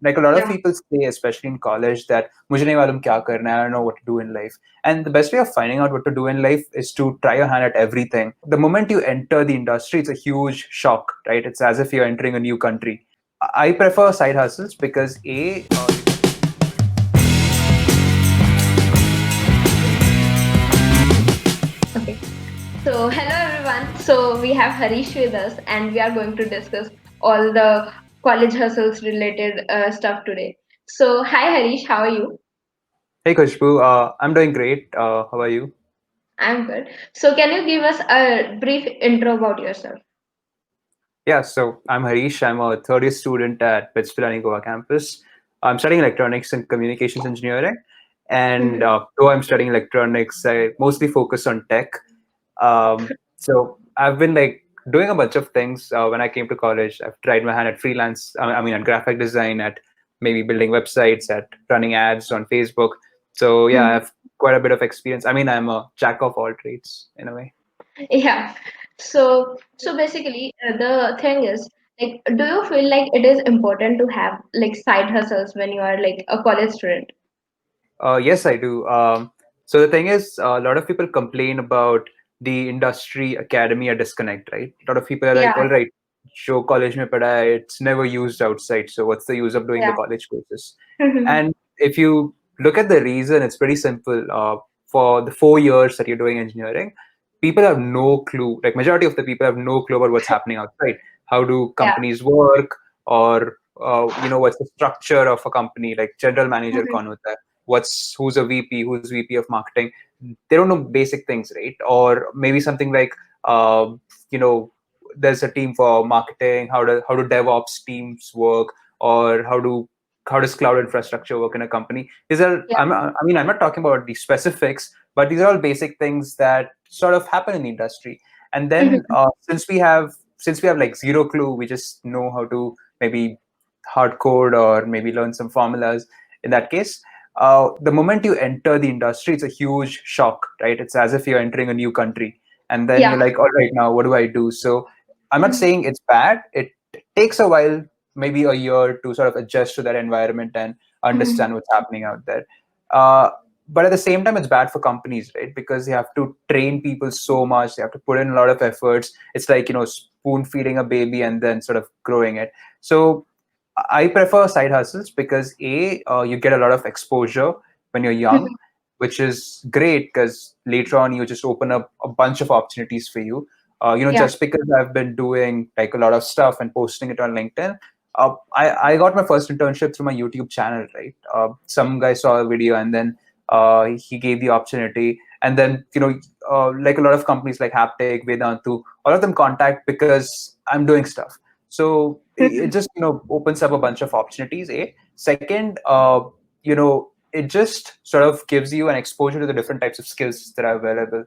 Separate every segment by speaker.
Speaker 1: Like a lot of
Speaker 2: Yeah.
Speaker 1: people say, especially in college, that "Mujhe nahi malum kya karna hai, I don't know what to do in life." And the best way of finding out what to do in life is to try your hand at everything. The moment you enter the industry, it's a huge shock, right? It's as if you're entering a new country. I prefer side hustles because
Speaker 2: Okay. So, hello everyone. So, we have Harish with us, and we are going to discuss all the college hustles related stuff today. So, hi Harish, how are you?
Speaker 1: Hey Kushbu, I'm doing great. How are you?
Speaker 2: I'm good. So, can you give us a brief intro about yourself?
Speaker 1: Yeah, so I'm Harish. I'm a third year student at BITS Pilani Goa campus. I'm studying electronics and communications engineering. And
Speaker 2: Mhm.
Speaker 1: though I'm studying electronics, I mostly focus on tech. So I've been like doing a bunch of things when I came to college. I've tried my hand at freelance, at graphic design, at maybe building websites, at running ads on Facebook. So yeah, I
Speaker 2: Mhm.
Speaker 1: have quite a bit of experience. I mean, I'm a jack of all trades in a way.
Speaker 2: Yeah. So basically, the thing is, like, do you feel like it is important to have like side hustles when you are like a college student?
Speaker 1: Yes, I do. So the thing is, a lot of people complain about the industry academia disconnect, right? A lot of people are like,
Speaker 2: Yeah.
Speaker 1: all right, show college mein pada hai, it's never used outside. So what's the use of doing the
Speaker 2: Yeah.
Speaker 1: college courses? And if you look at the reason, it's pretty simple. For the 4 years that you're doing engineering, people have no clue. Like majority of the people have no clue about what's happening outside. How do
Speaker 2: Yeah.
Speaker 1: companies work, or what's the structure of a company? Like general manager
Speaker 2: Mhm.
Speaker 1: kaun hota hai, who's a VP, who's VP of marketing. They don't know basic things, right? Or maybe something like uh, you know there's a team for marketing. How do DevOps teams work, or how does cloud infrastructure work in a company? These are
Speaker 2: Yeah.
Speaker 1: I'm not talking about the specifics, but these are all basic things that sort of happen in the industry. And then
Speaker 2: Mhm.
Speaker 1: since we have like zero clue, we just know how to maybe hard code or maybe learn some formulas. In that case, the moment you enter the industry, it's a huge shock, right? It's as if you're entering a new country, and then you're
Speaker 2: Yeah.
Speaker 1: like, all right, now what do I do? So I'm not
Speaker 2: Mhm.
Speaker 1: saying it's bad. It takes a while, maybe a year, to sort of adjust to that environment and
Speaker 2: Mhm.
Speaker 1: understand what's happening out there. Uh, but at the same time, it's bad for companies, right? Because you have to train people so much. They have to put in a lot of efforts. It's like, spoon feeding a baby and then sort of growing it. So I prefer side hustles because you get a lot of exposure when you're young, which is great because later on you just open up a bunch of opportunities for you.
Speaker 2: Yeah.
Speaker 1: Just because I've been doing like a lot of stuff and posting it on LinkedIn, I got my first internship through my YouTube channel, right? Some guy saw a video and then he gave the opportunity. And then, like a lot of companies like Haptic, Vedantu, all of them contact because I'm doing stuff. So it
Speaker 2: Mhm.
Speaker 1: just opens up a bunch of opportunities. Second, it just sort of gives you an exposure to the different types of skills that are available.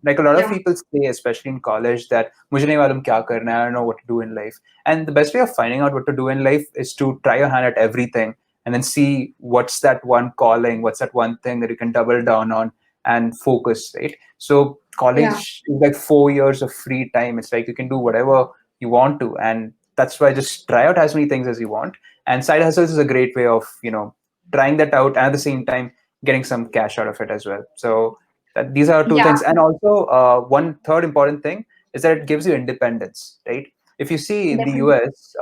Speaker 1: Like a lot of
Speaker 2: Yeah.
Speaker 1: people say, especially in college, that "Mujhe nahi malum kya karna hai, I don't know what to do in life." And the best way of finding out what to do in life is to try your hand at everything and then see what's that one calling, what's that one thing that you can double down on and focus, right? So
Speaker 2: Yeah.
Speaker 1: college is like 4 years of free time. It's like you can do whatever you want to, and that's why just try out as many things as you want. And side hustles is a great way of trying that out and at the same time getting some cash out of it as well. So these are two
Speaker 2: Yeah.
Speaker 1: things. And also one third important thing is that it gives you independence, right? If you see in the
Speaker 2: Definitely.
Speaker 1: US,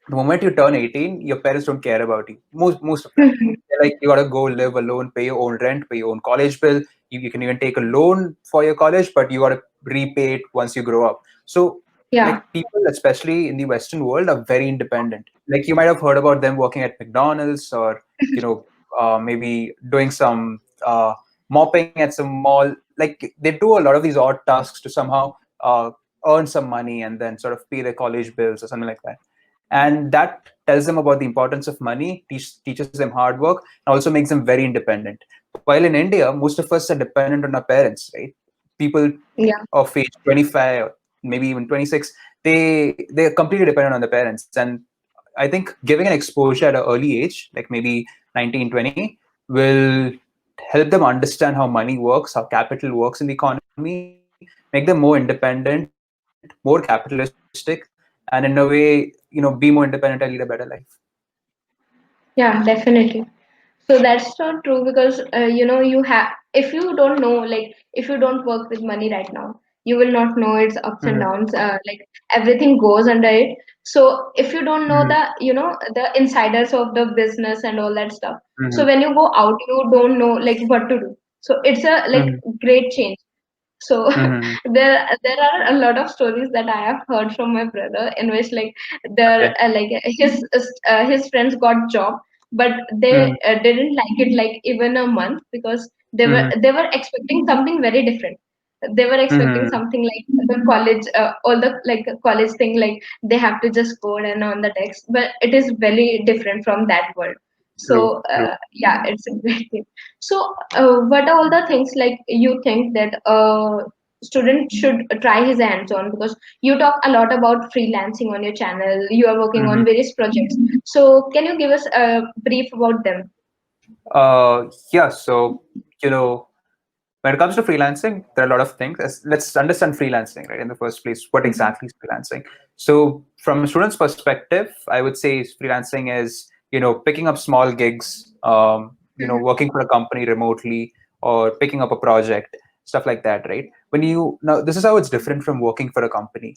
Speaker 1: the moment you turn 18, your parents don't care about you. Most of them.
Speaker 2: Mhm.
Speaker 1: They're like, you gotta go live alone, pay your own rent, pay your own college bill. You can even take a loan for your college, but you gotta repay it once you grow up. So
Speaker 2: Yeah.
Speaker 1: like people, especially in the Western world, are very independent. Like you might have heard about them working at McDonald's, or maybe doing some mopping at some mall. Like they do a lot of these odd tasks to somehow earn some money and then sort of pay their college bills or something like that. And that tells them about the importance of money, teaches them hard work, and also makes them very independent. While in India, most of us are dependent on our parents, right? People
Speaker 2: Yeah.
Speaker 1: of age 25, maybe even 26, they're completely dependent on their parents. And I think giving an exposure at an early age, like maybe 19, 20, will help them understand how money works, how capital works in the economy, make them more independent, more capitalistic, and in a way, be more independent and lead a better life.
Speaker 2: Yeah, definitely. So that's not true because you have, if you don't know, like if you don't work with money right now, you will not know its ups and
Speaker 1: Mm-hmm.
Speaker 2: downs. Like everything goes under it. So if you don't know
Speaker 1: Mm-hmm.
Speaker 2: the insiders of the business and all that stuff, so
Speaker 1: Mm-hmm.
Speaker 2: when you go out, you don't know like what to do. So it's a like
Speaker 1: Mm-hmm.
Speaker 2: great change. So
Speaker 1: Mm-hmm.
Speaker 2: there are a lot of stories that I have heard from my brother in which like
Speaker 1: Okay.
Speaker 2: like his friends got job, but they
Speaker 1: Mm-hmm.
Speaker 2: didn't like it like even a month because
Speaker 1: Mm-hmm.
Speaker 2: they were expecting something very different. They were expecting
Speaker 1: Mm-hmm.
Speaker 2: something like the college, all the like college thing, like they have to just code and on the text, but it is very different from that world.
Speaker 1: True.
Speaker 2: So
Speaker 1: True.
Speaker 2: yeah, it's a great thing. So, what are all the things like you think that a student should try his hands on? Because you talk a lot about freelancing on your channel, you are working
Speaker 1: Mm-hmm.
Speaker 2: on various projects. So, can you give us a brief about them?
Speaker 1: Yeah. So, you know, when it comes to freelancing, there are a lot of things. Let's understand freelancing, right? In the first place, what
Speaker 2: Mhm.
Speaker 1: exactly is freelancing? So, from a student's perspective, I would say freelancing is, picking up small gigs,
Speaker 2: Mhm.
Speaker 1: working for a company remotely or picking up a project, stuff like that, right? Now, this is how it's different from working for a company.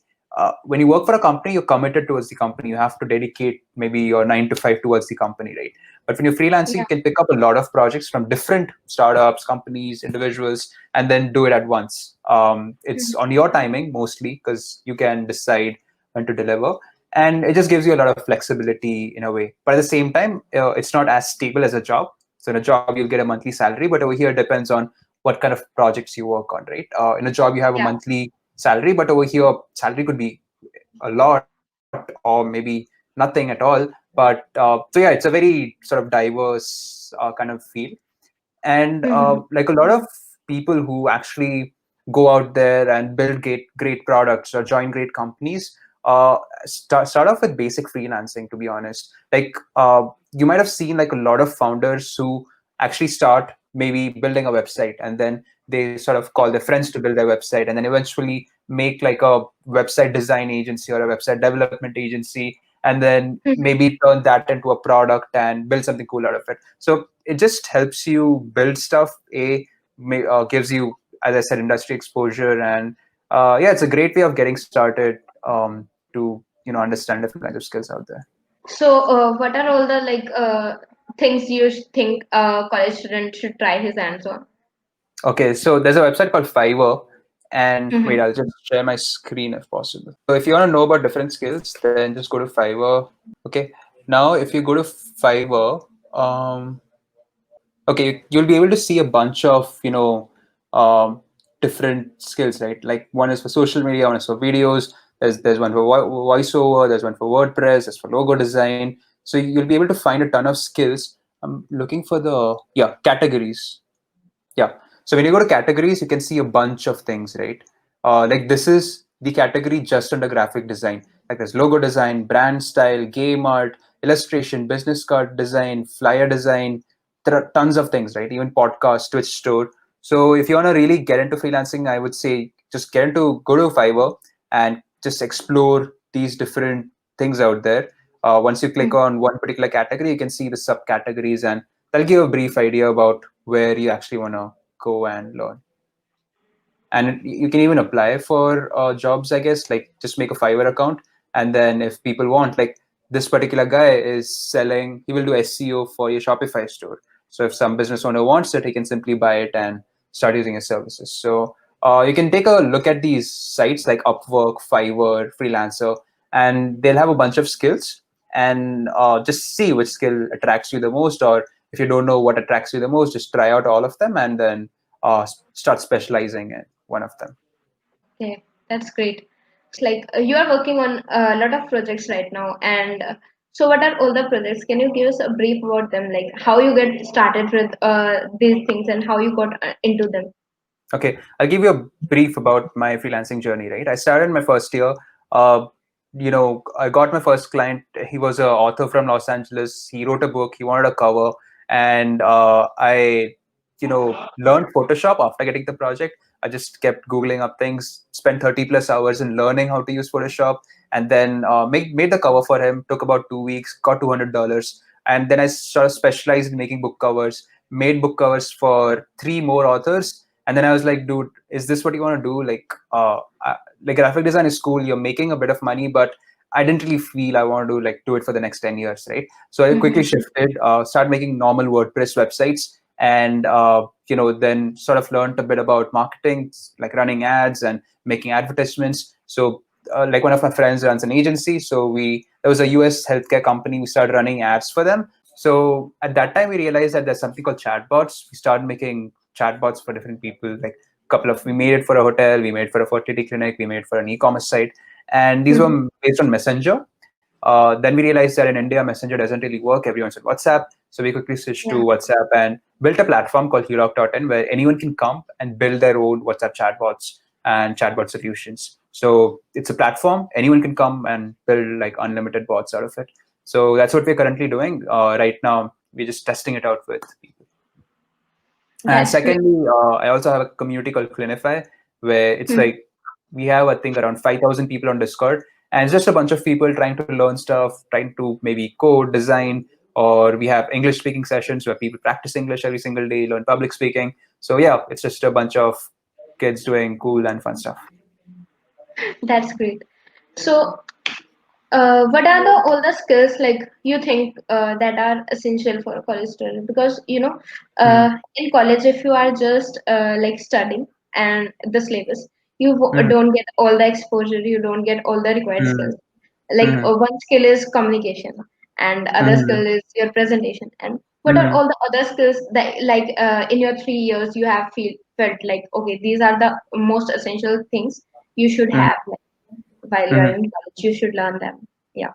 Speaker 1: When you work for a company, you're committed towards the company. You have to dedicate maybe your 9 to 5 towards the company, right? But when you're freelancing,
Speaker 2: Yeah.
Speaker 1: you can pick up a lot of projects from different startups, companies, individuals, and then do it at once. It's
Speaker 2: Mhm.
Speaker 1: on your timing mostly because you can decide when to deliver. And it just gives you a lot of flexibility in a way. But at the same time, it's not as stable as a job. So in a job, you'll get a monthly salary, but over here, it depends on what kind of projects you work on, right? In a job, you have a
Speaker 2: Yeah.
Speaker 1: monthly salary, but over here, salary could be a lot or maybe nothing at all. But so yeah, it's a very sort of diverse kind of field. And
Speaker 2: Mhm.
Speaker 1: like a lot of people who actually go out there and build great products or join great companies start off with basic freelancing, to be honest. Like you might have seen like a lot of founders who actually start maybe building a website, and then they sort of call their friends to build their website, and then eventually make like a website design agency or a website development agency, and then
Speaker 2: Mhm.
Speaker 1: maybe turn that into a product and build something cool out of it. So it just helps you build stuff. Gives you, as I said, industry exposure, and yeah, it's a great way of getting started to understand different kinds of skills out there.
Speaker 2: So, what are all the like things you think a college student should try his hands on?
Speaker 1: Okay, so there's a website called Fiverr, and wait,
Speaker 2: Mhm.
Speaker 1: I'll just share my screen if possible. So if you want to know about different skills, then just go to Fiverr. Okay, now if you go to Fiverr, okay, you'll be able to see a bunch of um, different skills, right? Like one is for social media, one is for videos. There's one for voiceover, there's one for WordPress, there's for logo design. So you'll be able to find a ton of skills. I'm looking for the categories. Yeah. So when you go to categories, you can see a bunch of things, right? Like this is the category just under graphic design. Like there's logo design, brand style, game art, illustration, business card design, flyer design. There are tons of things, right? Even podcast, Twitch store. So if you want to really get into freelancing, I would say just go to Fiverr and just explore these different things out there. Once you click
Speaker 2: Mhm.
Speaker 1: on one particular category, you can see the subcategories, and that'll give a brief idea about where you actually want to go and learn. And you can even apply for jobs, I guess. Like just make a Fiverr account, and then if people want, like this particular guy is selling, he will do SEO for your Shopify store. So if some business owner wants it, he can simply buy it and start using his services. So you can take a look at these sites like Upwork, Fiverr, Freelancer, and they'll have a bunch of skills, and just see which skill attracts you the most. Or if you don't know what attracts you the most, just try out all of them, and then start specializing in one of them.
Speaker 2: Okay, that's great. It's like you are working on a lot of projects right now, and so what are all the projects? Can you give us a brief about them, like how you get started with these things and how you got into them?
Speaker 1: Okay, I'll give you a brief about my freelancing journey. Right, I started my first year. Uh, I got my first client. He was an author from Los Angeles. He wrote a book. He wanted a cover, and I, learned Photoshop after getting the project. I just kept googling up things, spent 30+ hours in learning how to use Photoshop, and then made the cover for him. Took about 2 weeks. Got $200. And then I sort of specialized in making book covers, made book covers for three more authors. And then I was like, dude, is this what you want to do? Like graphic design is cool, you're making a bit of money, but I didn't really feel I want to do it for the next 10 years, right? So I quickly shifted, started making normal WordPress websites, and then sort of learned a bit about marketing, like running ads and making advertisements. So like one of my friends runs an agency, so we there was a US healthcare company, we started running ads for them. So at that time we realized that there's something called chatbots. We started making chatbots for different people, like we made it for a hotel, we made for a fertility clinic, we made for an e-commerce site, and these were based on Messenger. Then we realized that in India, Messenger doesn't really work. Everyone's on WhatsApp. So we quickly switched to
Speaker 2: Yeah.
Speaker 1: WhatsApp and built a platform called Helok.in where anyone can come and build their own WhatsApp chatbots and chatbot solutions. So it's a platform. Anyone can come and build like unlimited bots out of it. So that's what we're currently doing. Right now, we're just testing it out with people. And
Speaker 2: That's great.
Speaker 1: secondly, I also have a community called Clinify, where it's
Speaker 2: Mhm.
Speaker 1: like we have, I think, around 5,000 people on Discord, and it's just a bunch of people trying to learn stuff, trying to maybe code, design, or we have English speaking sessions where people practice English every single day, learn public speaking. So yeah, it's just a bunch of kids doing cool and fun stuff.
Speaker 2: That's great. So, what are all the skills like you think that are essential for a college student? Because
Speaker 1: Mm-hmm.
Speaker 2: in college, if you are just like studying and the syllabus, you
Speaker 1: Mm-hmm.
Speaker 2: don't get all the exposure, you don't get all the required skills. Like
Speaker 1: Mm-hmm.
Speaker 2: one skill is communication, and other skill is your presentation. And what are
Speaker 1: Mm-hmm.
Speaker 2: all the other skills that like in your 3 years you have felt like okay, these are the most essential things you should have while you are
Speaker 1: Mm-hmm.
Speaker 2: in college. You should learn them. Yeah.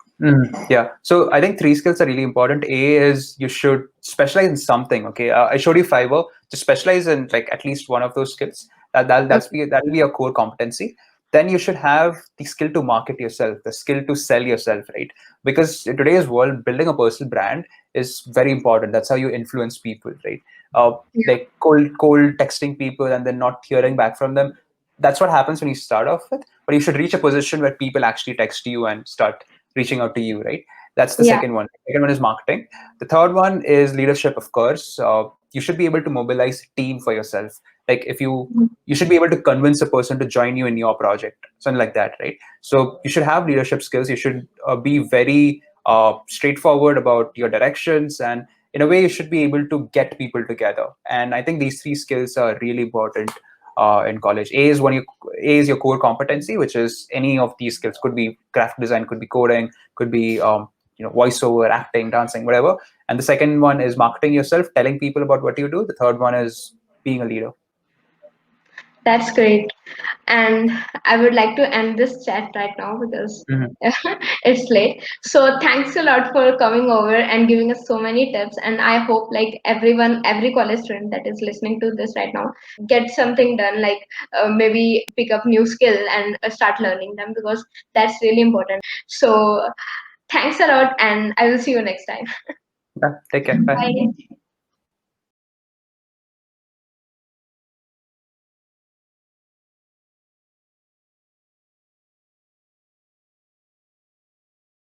Speaker 1: Yeah. So I think three skills are really important. A is you should specialize in something. Okay. I showed you Fiverr. To specialize in like at least one of those skills.
Speaker 2: Okay.
Speaker 1: That'll be a core competency. Then you should have the skill to market yourself, the skill to sell yourself, right? Because in today's world, building a personal brand is very important. That's how you influence people, right? Uh,
Speaker 2: Yeah.
Speaker 1: like cold texting people and then not hearing back from them. That's what happens when you start off with. But you should reach a position where people actually text you and start reaching out to you, right? That's the
Speaker 2: Yeah.
Speaker 1: second one. The second one is marketing. The third one is leadership, of course. You should be able to mobilize a team for yourself. Like if you should be able to convince a person to join you in your project, something like that, right? So you should have leadership skills. You should be very straightforward about your directions, and in a way, you should be able to get people together. And I think these three skills are really important in college. A is your core competency, which is any of these skills. Could be graphic design, could be coding, could be voiceover, acting, dancing, whatever. And the second one is marketing yourself, telling people about what you do. The third one is being a leader.
Speaker 2: That's great. And I would like to end this chat right now because
Speaker 1: Mm-hmm.
Speaker 2: it's late. So thanks a lot for coming over and giving us so many tips. And I hope like everyone, every college student that is listening to this right now, get something done. Like maybe pick up new skill and start learning them because that's really important. So thanks a lot, and I will see you next time.
Speaker 1: Yeah, take care. Bye.
Speaker 2: Bye.